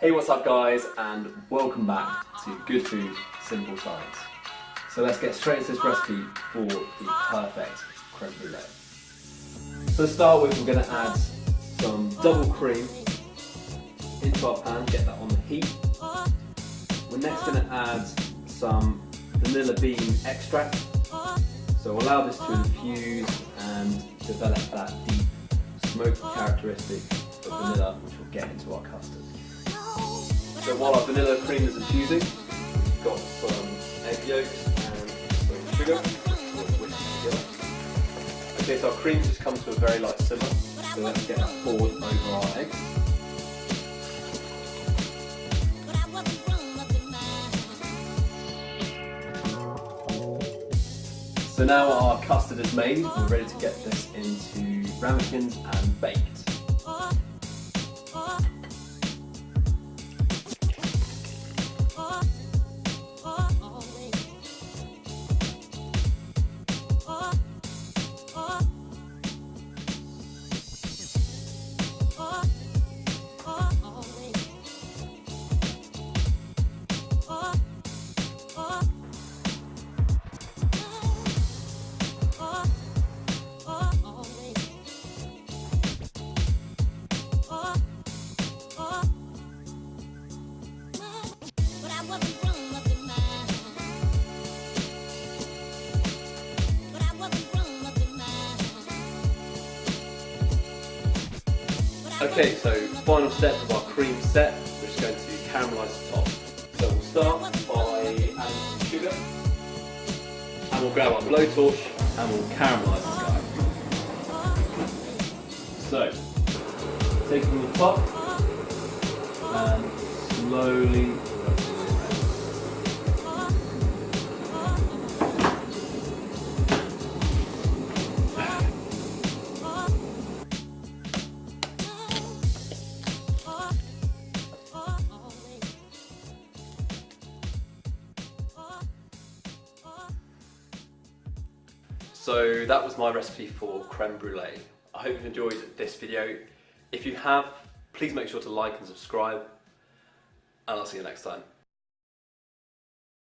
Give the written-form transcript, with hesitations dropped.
Hey, what's up guys, and welcome back to Good Food, Simple Science. So let's get straight into this recipe for the perfect creme brulee. So to start with, we're going to add some double cream into our pan, get that on the heat. We're next going to add some vanilla bean extract. So we'll allow this to infuse and develop that deep smoky characteristic of vanilla, which we'll get into our custard. So while our vanilla cream is infusing, we've got some egg yolks and some sugar, whisked together. Okay, so our cream just comes to a very light simmer, so let's get that poured over our eggs. So now our custard is made, we're ready to get this into ramekins and baked. Okay, so final step of our cream set, we're just going to caramelise the top. So we'll start by adding some sugar, and we'll grab our blowtorch and we'll caramelise this guy. So, take it from the top and slowly So that was my recipe for creme brulee. I hope you've enjoyed this video. If you have, please make sure to like and subscribe, and I'll see you next time.